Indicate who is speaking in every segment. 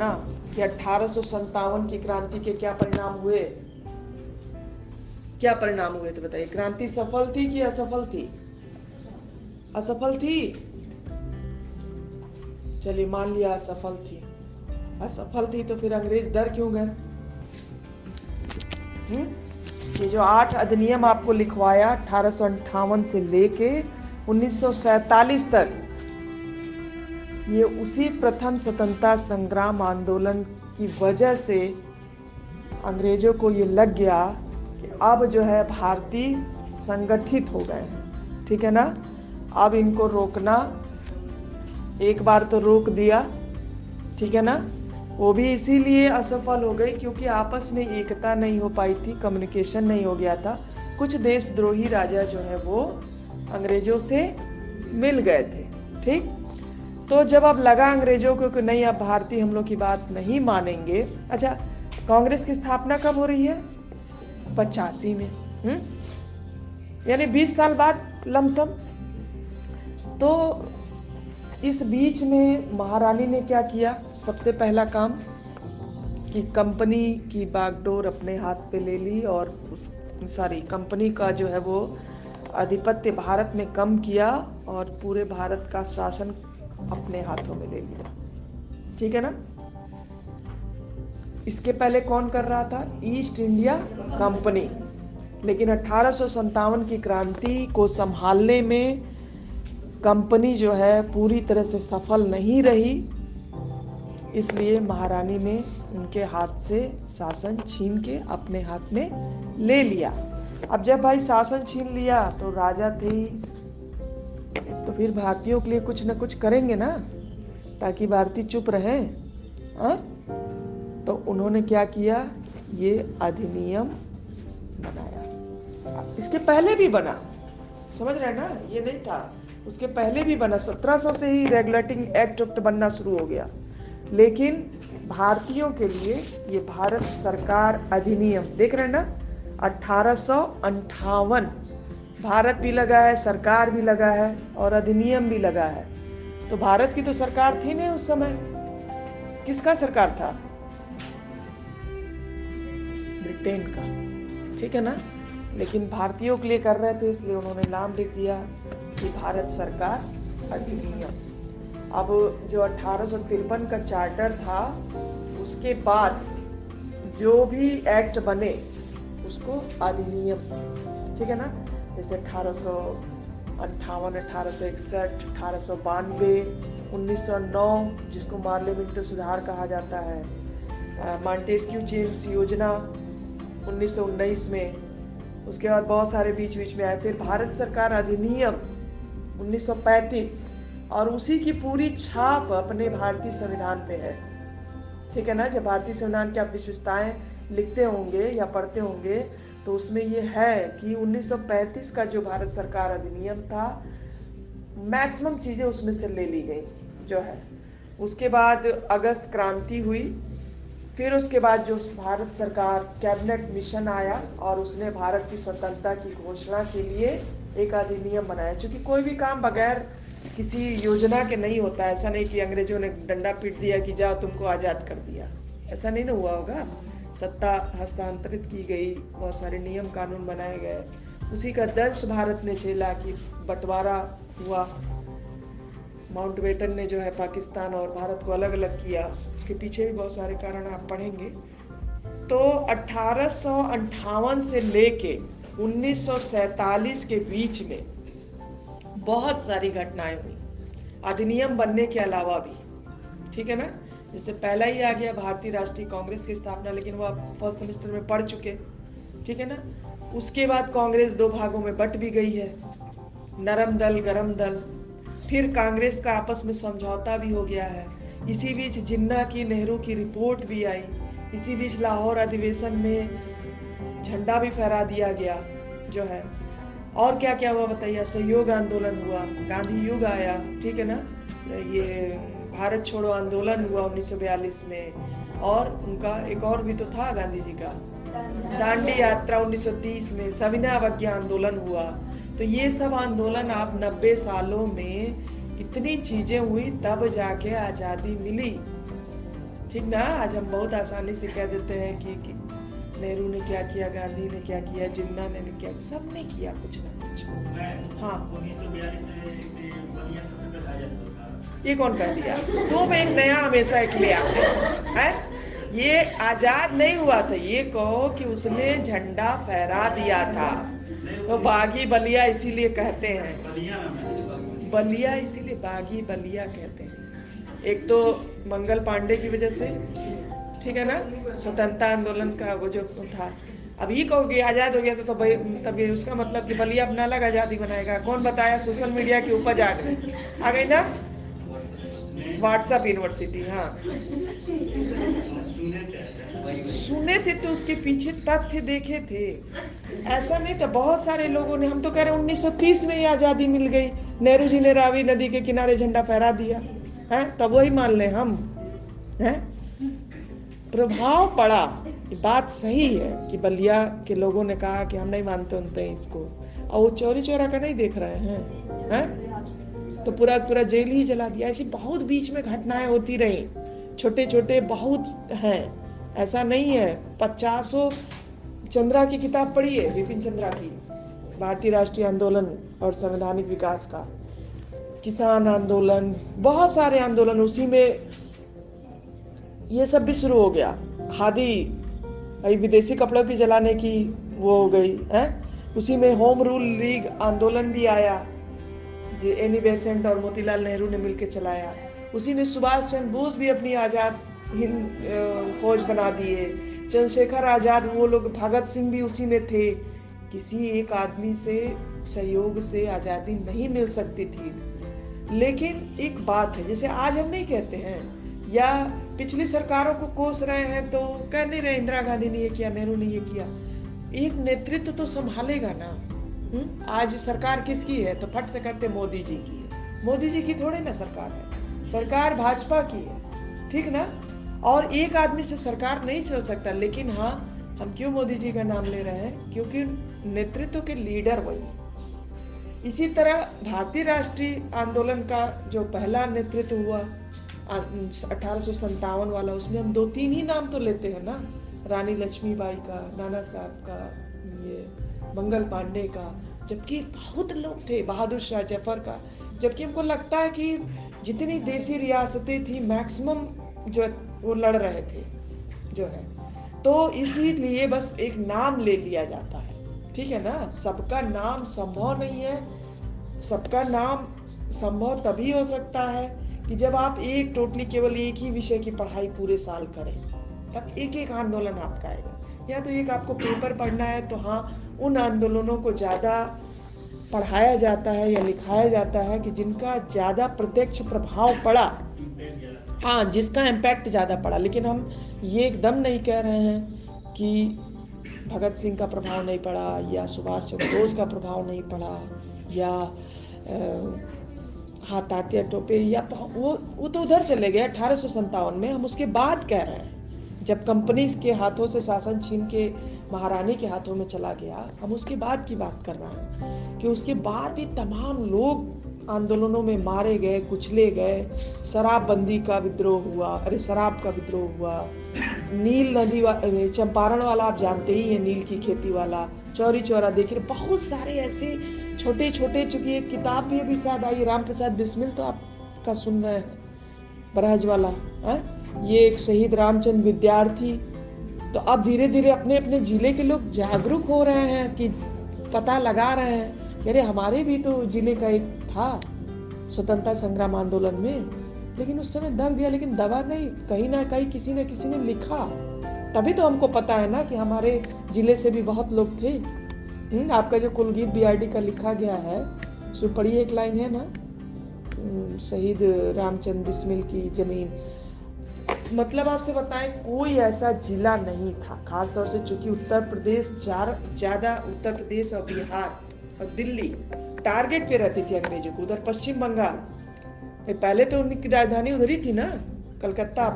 Speaker 1: ना कि 1857 की क्रांति के क्या परिणाम हुए? क्या परिणाम हुए तो बताइए। क्रांति सफल थी कि असफल थी? असफल थी। चलिए मान लिया असफल थी। असफल थी तो फिर अंग्रेज डर क्यों गए? ये जो 8 अधिनियम आपको लिखवाया 1858 से लेके 1947 तक, ये उसी प्रथम स्वतंत्रता संग्राम आंदोलन की वजह से अंग्रेजों को ये लग गया कि अब जो है भारतीय संगठित हो गए हैं, ठीक है ना। अब इनको रोकना, एक बार तो रोक दिया, ठीक है ना। वो भी इसीलिए असफल हो गई क्योंकि आपस में एकता नहीं हो पाई थी, कम्युनिकेशन नहीं हो गया था। कुछ देशद्रोही राजा जो है वो अंग्रेजों से मिल गए थे, ठीक। तो जब अब लगा अंग्रेजों को कि नहीं अब भारतीय हम लोग की बात नहीं मानेंगे। अच्छा, कांग्रेस की स्थापना कब हो रही है? 85 में, यानी 20 साल बाद लमसम। तो इस बीच में महारानी ने क्या किया? सबसे पहला काम कि कंपनी की बागडोर अपने हाथ पे ले ली और कंपनी का जो है वो आधिपत्य भारत में कम किया और पूरे भारत का शासन अपने हाथों में ले लिया, ठीक है ना। इसके पहले कौन कर रहा था? East India company. लेकिन 1857 की क्रांति को संभालने में कंपनी जो है पूरी तरह से सफल नहीं रही, इसलिए महारानी ने उनके हाथ से शासन छीन के अपने हाथ में ले लिया। अब जब भाई शासन छीन लिया तो राजा थे तो फिर भारतीयों के लिए कुछ न कुछ करेंगे ना, ताकि भारतीय चुप रहे। तो उन्होंने क्या किया? ये अधिनियम बनाया। इसके पहले भी बना, समझ रहे हैं ना, ये नहीं था, उसके पहले भी बना। 1700 से ही रेगुलेटिंग एक्ट बनना शुरू हो गया। लेकिन भारतीयों के लिए ये भारत सरकार अधिनियम, देख रहे हैं ना, 1858। भारत भी लगा है, सरकार भी लगा है और अधिनियम भी लगा है। तो भारत की तो सरकार थी नहीं उस समय। किसका सरकार था? ब्रिटेन का, ठीक है ना। लेकिन भारतीयों के लिए कर रहे थे, इसलिए उन्होंने नाम लिख दिया कि भारत सरकार अधिनियम। अब जो 1853 का चार्टर था, उसके बाद जो भी एक्ट बने उसको अधिनियम, ठीक है ना। जैसे 1858, 1861, 1892, 1909 जिसको पार्लियामेंट्री सुधार कहा जाता है, मॉन्टेस्क्यू जेम्स योजना 1919 में, उसके बाद बहुत सारे बीच बीच में आए। फिर भारत सरकार अधिनियम 1935, और उसी की पूरी छाप अपने भारतीय संविधान पे है, ठीक है ना। जब भारतीय संविधान की आप विशेषताएं लिखते होंगे या पढ़ते होंगे तो उसमें ये है कि 1935 का जो भारत सरकार अधिनियम था, मैक्सिमम चीज़ें उसमें से ले ली गई जो है। उसके बाद अगस्त क्रांति हुई, फिर उसके बाद जो भारत सरकार कैबिनेट मिशन आया और उसने भारत की स्वतंत्रता की घोषणा के लिए एक अधिनियम बनाया। क्योंकि कोई भी काम बगैर किसी योजना के नहीं होता। ऐसा नहीं कि अंग्रेजों ने डंडा पीट दिया कि जाओ तुमको आज़ाद कर दिया, ऐसा नहीं ना हुआ होगा। सत्ता हस्तांतरित की गई, बहुत सारे नियम कानून बनाए गए, उसी का दंश भारत ने झेला कि बंटवारा हुआ। माउंटबेटन ने जो है पाकिस्तान और भारत को अलग अलग किया, उसके पीछे भी बहुत सारे कारण आप पढ़ेंगे। तो 1858 से लेके 1947 के बीच में बहुत सारी घटनाएं हुई, अधिनियम बनने के अलावा भी, ठीक है ना। जिससे पहला ही आ गया भारतीय राष्ट्रीय कांग्रेस की स्थापना, लेकिन वो आप फर्स्ट सेमेस्टर में पढ़ चुके, ठीक है ना। उसके बाद कांग्रेस 2 भागों में बट भी गई है, नरम दल गरम दल। फिर कांग्रेस का आपस में समझौता भी हो गया है। इसी बीच जिन्ना की नेहरू की रिपोर्ट भी आई। इसी बीच लाहौर अधिवेशन में झंडा भी फहरा दिया गया जो है। और क्या क्या हुआ बताइए? असहयोग आंदोलन हुआ, गांधी युग आया, ठीक है ना। ये भारत छोड़ो आंदोलन हुआ 1942 में, और उनका एक और भी तो था गांधी जी का, दांडी यात्रा 1930 में, सविनय अवज्ञा आंदोलन हुआ। तो ये सब आंदोलन आप 90 सालों में इतनी चीजें हुई तब जाके आजादी मिली, ठीक ना। आज हम बहुत आसानी से कह देते हैं कि नेहरू ने क्या किया, गांधी ने क्या किया, जिन्ना ने क्या, सब ने किया कुछ ना कुछ। हाँ, ये कौन कह दिया? तुम एक नया हमेशा एक ले आते हैं। ये आजाद नहीं हुआ था, ये कहो कि उसने झंडा फहरा दिया था। तो बागी बलिया इसीलिए कहते हैं, बलिया इसीलिए बागी बलिया कहते हैं। एक तो मंगल पांडे की वजह से, ठीक है ना, स्वतंत्रता आंदोलन का वो जो था। अब ये कहोगे आजाद हो गया तो तब ये उसका मतलब कि बलिया अपना अलग आजादी बनाएगा। कौन बताया? सोशल मीडिया की उपज आ गई ना, व्हाट्सएप यूनिवर्सिटी। हाँ, सुने थे तो उसके पीछे तथ्य देखे थे। ऐसा नहीं था, बहुत सारे लोगों ने, हम तो कह रहे 1930 में ही आजादी मिल गई, नेहरू जी ने रावी नदी के किनारे झंडा फहरा दिया है, तब वही मान ले हम हैं। प्रभाव पड़ा, बात सही है कि बलिया के लोगों ने कहा कि हम नहीं मानते इसको, और वो चोरी चोरा का नहीं देख रहे हैं, तो पूरा जेल ही जला दिया। ऐसी बहुत बीच में घटनाएं होती रही, छोटे छोटे बहुत हैं, ऐसा नहीं है। 50 चंद्रा की किताब पढ़ी है, विपिन चंद्रा की, भारतीय राष्ट्रीय आंदोलन और संवैधानिक विकास का, किसान आंदोलन, बहुत सारे आंदोलन, उसी में ये सब भी शुरू हो गया। खादी, विदेशी कपड़ों की जलाने की वो हो गई है, उसी में होम रूल लीग आंदोलन भी आया, जो एनी बेसेंट और मोतीलाल नेहरू ने मिलकर चलाया। उसी में सुभाष चंद्र बोस भी अपनी आजाद हिंद फौज बना दिए, चंद्रशेखर आजाद, वो लोग, भगत सिंह भी उसी में थे। किसी एक आदमी से सहयोग से आजादी नहीं मिल सकती थी। लेकिन एक बात है, जैसे आज हम नहीं कहते हैं या पिछली सरकारों को कोस रहे हैं तो कह नहीं रहे इंदिरा गांधी ने ये किया, नेहरू ने ये किया, एक नेतृत्व तो संभालेगा ना। आज सरकार किसकी है तो फट से कहते मोदी जी की है। मोदी जी की थोड़ी ना सरकार है, सरकार भाजपा की है, ठीक ना। और एक आदमी से सरकार नहीं चल सकता। लेकिन हाँ, हम क्यों मोदी जी का नाम ले रहे हैं? क्योंकि नेतृत्व के लीडर वही है। इसी तरह भारतीय राष्ट्रीय आंदोलन का जो पहला नेतृत्व हुआ 1857 वाला, उसमें हम 2-3 ही नाम तो लेते हैं ना, रानी लक्ष्मीबाई का, नाना साहब का, ये मंगल पांडे का, जबकि बहुत लोग थे, बहादुर शाह जफर का। जबकि हमको लगता है कि जितनी देशी रियासतें थी मैक्सिमम जो वो लड़ रहे थे जो है, तो इसीलिए बस एक नाम ले लिया जाता है, ठीक है ना। सबका नाम संभव नहीं है। सबका नाम संभव तभी हो सकता है कि जब आप केवल एक ही विषय की पढ़ाई पूरे साल करें, तब एक एक आंदोलन आपका आएगा। या तो एक आपको पेपर पढ़ना है तो हाँ, उन आंदोलनों को ज़्यादा पढ़ाया जाता है या लिखाया जाता है कि जिनका ज़्यादा प्रत्यक्ष प्रभाव पड़ा, हाँ, जिसका इम्पैक्ट ज़्यादा पड़ा। लेकिन हम ये एकदम नहीं कह रहे हैं कि भगत सिंह का प्रभाव नहीं पड़ा या सुभाष चंद्र बोस का प्रभाव नहीं पड़ा या हाँ तात्या टोपे, या वो तो उधर चले गए 1857 में। हम उसके बाद कह रहे हैं, जब कंपनी के हाथों से शासन छीन के महारानी के हाथों में चला गया, हम उसके बाद की बात कर रहे हैं कि उसके बाद ही तमाम लोग आंदोलनों में मारे गए, कुचले गए। शराबबंदी का विद्रोह हुआ, शराब का विद्रोह हुआ, नील नदी चंपारण वाला आप जानते ही हैं, नील की खेती वाला, चौरी चौरा देखिए, बहुत सारे ऐसे छोटे छोटे, चूंकि एक किताब भी अभी शायद आई, राम प्रसाद बिस्मिल तो आपका सुन रहे हैं, बरहज वाला है, ये एक शहीद रामचंद्र विद्यार्थी। तो अब धीरे धीरे अपने अपने जिले के लोग जागरूक हो रहे हैं कि पता लगा रहे हैं, अरे हमारे भी तो जिले का एक था स्वतंत्रता संग्राम आंदोलन में, लेकिन उस समय दब गया, लेकिन दबा नहीं, कहीं ना कहीं किसी ने लिखा, तभी तो हमको पता है ना कि हमारे जिले से भी बहुत लोग थे। आपका जो कुलगीत बीआरडी का लिखा गया है, उसमें पढ़िए, एक लाइन है ना, शहीद रामचंद्र बिस्मिल की जमीन। मतलब आपसे बताएं, कोई ऐसा जिला नहीं था, खासतौर से चूंकि उत्तर प्रदेश ज़्यादा, उत्तर प्रदेश और बिहार और दिल्ली टारगेट पे रहती थी अंग्रेजों को। उधर पश्चिम बंगाल, पहले तो उनकी राजधानी उधर ही थी ना, कलकत्ता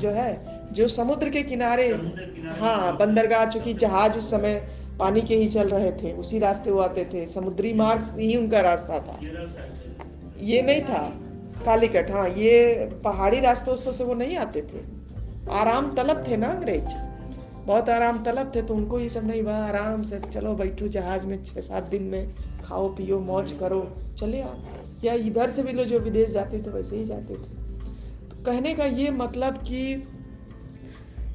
Speaker 1: जो है, जो समुद्र के किनारे, हाँ, बंदरगाह, चूंकि जहाज उस समय पानी के ही चल रहे थे, उसी रास्ते वो आते थे, समुद्री मार्ग ही उनका रास्ता था। ये नहीं था कालीकट, हाँ, ये पहाड़ी रास्तों से वो नहीं आते थे, आराम तलब थे ना अंग्रेज, बहुत आराम तलब थे, तो उनको ये सब नहीं, वह आराम से चलो बैठो जहाज में 6-7 दिन में, खाओ पियो मौज करो चले आओ। या इधर से भी लोग जो विदेश जाते थे वैसे ही जाते थे। तो कहने का ये मतलब कि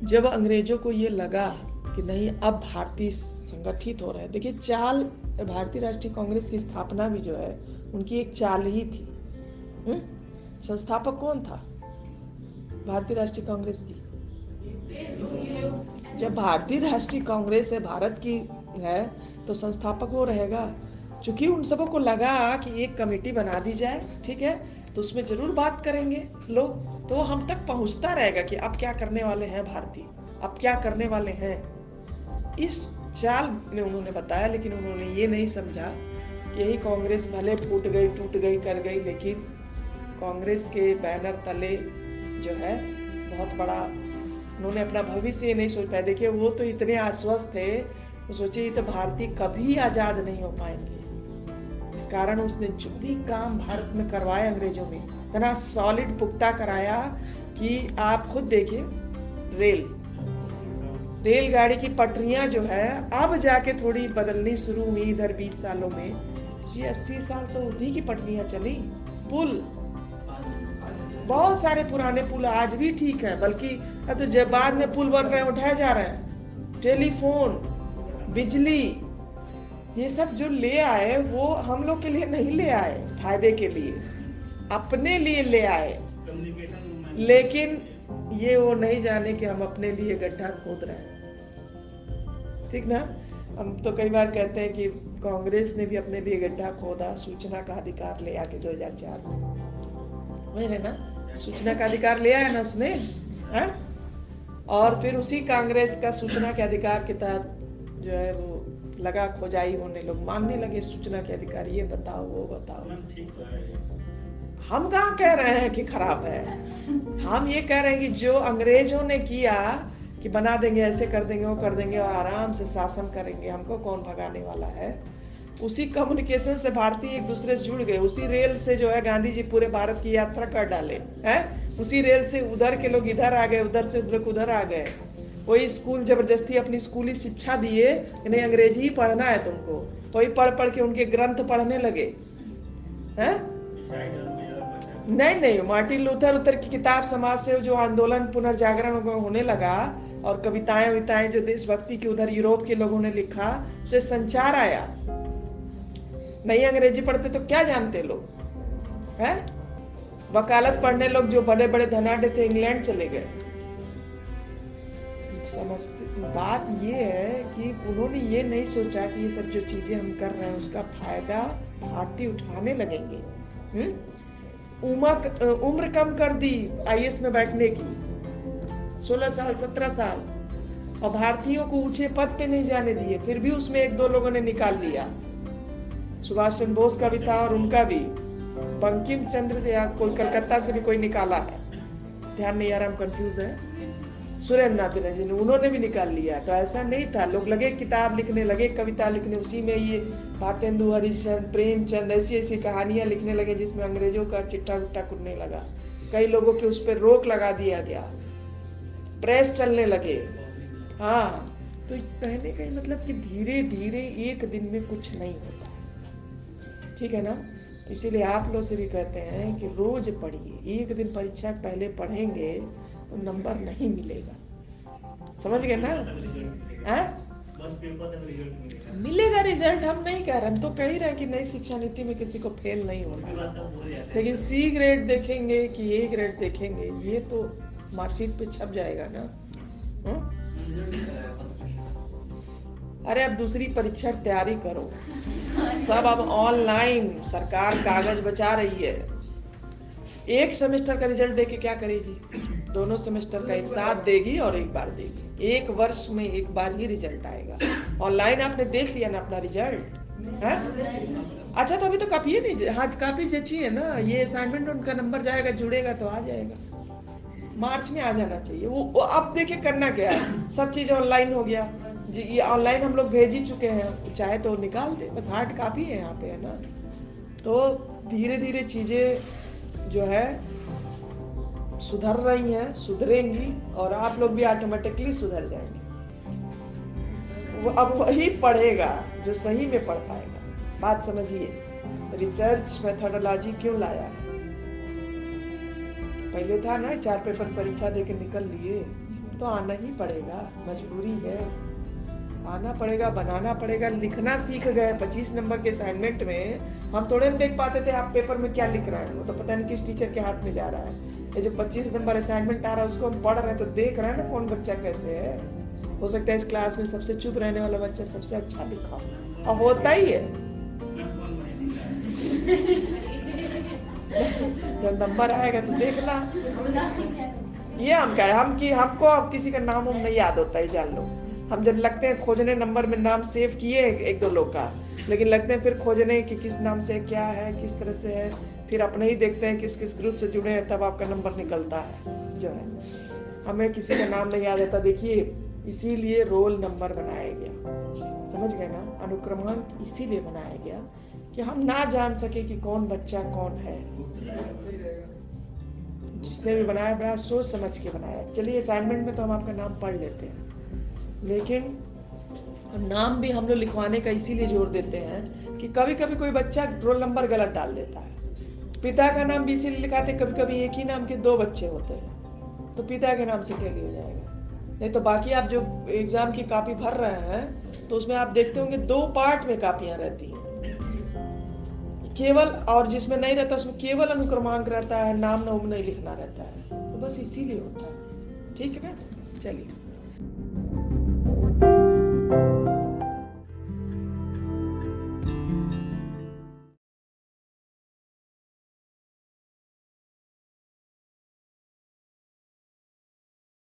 Speaker 1: जब अंग्रेजों को ये लगा कि नहीं अब भारतीय संगठित हो रहे हैं, देखिए चाल, भारतीय राष्ट्रीय कांग्रेस की स्थापना भी जो है उनकी एक चाल ही थी। संस्थापक कौन था भारतीय राष्ट्रीय कांग्रेस की? जब भारतीय राष्ट्रीय कांग्रेस है, भारत की है, तो संस्थापक वो रहेगा। चूंकि उन सबों को लगा कि एक कमेटी बना दी जाए, ठीक है, तो उसमें जरूर बात करेंगे लोग, तो हम तक पहुंचता रहेगा कि अब क्या करने वाले हैं भारतीय, अब क्या करने वाले हैं। इस चाल में उन्होंने बताया, लेकिन उन्होंने ये नहीं समझा कि यही कांग्रेस भले फूट गई, टूट गई, कर गई, लेकिन कांग्रेस के बैनर तले जो है बहुत बड़ा, उन्होंने अपना भविष्य नहीं सोच पाया। देखिए वो तो इतने आश्वस्त थे, वो सोचे ये तो भारतीय कभी आजाद नहीं हो पाएंगे। इस कारण उसने जो भी काम भारत में करवाया अंग्रेजों ने, इतना सॉलिड पुख्ता कराया कि आप खुद देखिए, रेलगाड़ी की पटरियां जो है अब जाके थोड़ी बदलनी शुरू हुई इधर 20 सालों में। ये 80 साल तो उन्हीं की पटरियां चली। पुल, बहुत सारे पुराने पुल आज भी ठीक है, बल्कि अब तो जब बाद में पुल बन रहे हैं उठाए जा रहे हैं। टेलीफोन, बिजली, ये सब जो ले आए वो हम लोग के लिए नहीं ले आए फायदे के लिए, अपने लिए ले आए, लेकिन ये वो नहीं जाने कि हम अपने लिए गड्ढा खोद रहे हैं। ठीक ना? हम तो कई बार कहते हैं कि कांग्रेस ने भी अपने लिए गड्ढा खोदा, सूचना का अधिकार ले आके 2004 में, समझ रहे ना, सूचना का अधिकार ले आया ना उसने, है? और फिर उसी कांग्रेस का सूचना के अधिकार के तहत जो है वो लगा खोजाई होने, लोग मांगने लगे सूचना के अधिकार, ये बताओ वो बताओ। हम कहाँ कह रहे हैं कि खराब है, हम ये कह रहे हैं कि जो अंग्रेजों ने किया कि बना देंगे, ऐसे कर देंगे, वो कर देंगे और आराम से शासन करेंगे, हमको कौन भगाने वाला है। उसी कम्युनिकेशन से भारतीय एक दूसरे से जुड़ गए, उसी रेल से जो है गांधी जी पूरे भारत की यात्रा कर डाले हैं, उसी रेल से उधर के लोग इधर आ गए, उधर से उधर आ गए। वही स्कूल जबरदस्ती अपनी स्कूली शिक्षा दिए कि नहीं अंग्रेजी ही पढ़ना है तुमको, वही पढ़ पढ़ के उनके ग्रंथ पढ़ने लगे हैं। नहीं, मार्टिन लूथर की किताब समाज से जो आंदोलन पुनर्जागरण होने लगा, और कविताएं जो देशभक्ति की उधर यूरोप के लोगों ने लिखा, उसे संचार आया। नहीं अंग्रेजी पढ़ते तो क्या जानते लोग हैं? वकालत पढ़ने लोग जो बड़े बड़े धनाढ्य थे इंग्लैंड चले गए। बात ये है कि उन्होंने ये नहीं सोचा कि ये सब जो चीजें हम कर रहे हैं उसका फायदा भारतीय उठाने लगेंगे। उम्र कम कर दी आईएएस में बैठने की, 16 साल 17 साल, और भारतीयों को ऊंचे पद पे नहीं जाने दिए। फिर भी उसमें 1-2 लोगों ने निकाल लिया, सुभाष चंद्र बोस का भी था और उनका भी, बंकिम चंद्र से या कोई कलकत्ता से भी कोई निकाला है, ध्यान नहीं आ रहा, हम कंफ्यूज है, सुरेंद्र नाथ बनर्जी ने, उन्होंने भी निकाल लिया। तो ऐसा नहीं था, लोग लगे किताब लिखने, लगे कविता लिखने, उसी में ये भारतेंदु हरिश्चंद्र, प्रेमचंद, ऐसी कहानियां लिखने लगे जिसमें अंग्रेजों का चिट्ठा विट्ठा कुटने लगा। कई लोगों के उस पर रोक लगा दिया गया, प्रेस चलने लगे। हाँ, तो कहने का मतलब कि धीरे धीरे एक दिन में कुछ नहीं होता, ठीक है ना। इसीलिए आप लोग से भी कहते हैं कि रोज पढ़िए, एक दिन परीक्षा पहले पढ़ेंगे तो नंबर नहीं मिलेगा, समझ गए ना? मिलेगा रिजल्ट, हम नहीं कह रहे, हम तो कह ही रहे कि नई शिक्षा नीति में किसी को फेल नहीं होना, लेकिन सी ग्रेड देखेंगे कि ए ग्रेड देखेंगे, ये तो मार्कशीट पे छप जाएगा ना। अरे अब दूसरी परीक्षा की तैयारी करो, सब अब ऑनलाइन, सरकार कागज बचा रही है। एक सेमेस्टर का रिजल्ट देके क्या करेगी? दोनों सेमेस्टर का एक साथ देगी और एक बार देगी, एक वर्ष में एक बार ही रिजल्ट आएगा। ऑनलाइन आपने देख लिया ना अपना रिजल्ट है? अच्छा, तो अभी तो काफी नहीं, हाँ काफी जची है ना, ये असाइनमेंट उनका नंबर जाएगा, जुड़ेगा तो आ जाएगा, मार्च में आ जाना चाहिए। वो अब देखिए करना क्या है, सब चीज ऑनलाइन हो गया जी, ये ऑनलाइन हम लोग भेज ही चुके हैं, चाहे तो निकाल दे, बस हार्ड काफी है यहाँ पे, है ना। तो धीरे धीरे चीजें जो है सुधर रही हैं, सुधरेंगी और आप लोग भी ऑटोमेटिकली सुधर जाएंगे। अब वही पढ़ेगा जो सही में पढ़ पाएगा। बात समझिए, रिसर्च मेथोडोलॉजी क्यों लाया है? पहले था ना 4 पेपर परीक्षा देके निकल लिए, तो आना ही पड़ेगा, मजबूरी है, आना पड़ेगा, बनाना पड़ेगा, लिखना सीख गए। 25 नंबर के असाइनमेंट में हम थोड़े देख पाते थे आप पेपर में क्या लिख रहे हैं, वो तो पता नहीं किस टीचर के हाथ में जा रहा है। ये जो 25 नंबर असाइनमेंट आ रहा है उसको हम पढ़ रहे हैं तो देख रहे हैं ना कौन बच्चा कैसे है। हो सकता है इस क्लास में सबसे चुप रहने वाला बच्चा सबसे अच्छा लिखा हो, और होता ही है। जब नंबर आएगा तो देखना। ये हम क्या है, हमको अब किसी का नाम नहीं याद होता है, जान लो। हम जब लगते हैं खोजने, नंबर में नाम सेव किए एक दो लोग का, लेकिन लगते हैं फिर खोजने कि किस नाम से क्या है, किस तरह से है, फिर अपने ही देखते हैं किस किस ग्रुप से जुड़े हैं, तब आपका नंबर निकलता है जो है। हमें किसी का नाम नहीं याद होता। देखिए, इसीलिए रोल नंबर बनाया गया, समझ गए ना? अनुक्रमांक इसीलिए बनाया गया कि हम ना जान सके कि कौन बच्चा कौन है। जिसने भी बनाया सोच समझ के बनाया। चलिए, असाइनमेंट में तो हम आपका नाम पढ़ लेते हैं, लेकिन नाम भी हम लोग लिखवाने का इसीलिए जोर देते हैं कि कभी कभी कोई बच्चा रोल नंबर गलत डाल देता है। पिता का नाम भी इसीलिए लिखाते, कभी कभी एक ही नाम के 2 बच्चे होते हैं तो पिता के नाम से टैली हो जाएगा। नहीं तो बाकी आप जो एग्जाम की कॉपी भर रहे हैं तो उसमें आप देखते होंगे 2 पार्ट में कॉपियां रहती हैं केवल, और जिसमें नहीं रहता उसमें केवल अनुक्रमांक रहता है, नाम नहीं लिखना रहता है। तो बस इसीलिए होता है। ठीक है ना? चलिए।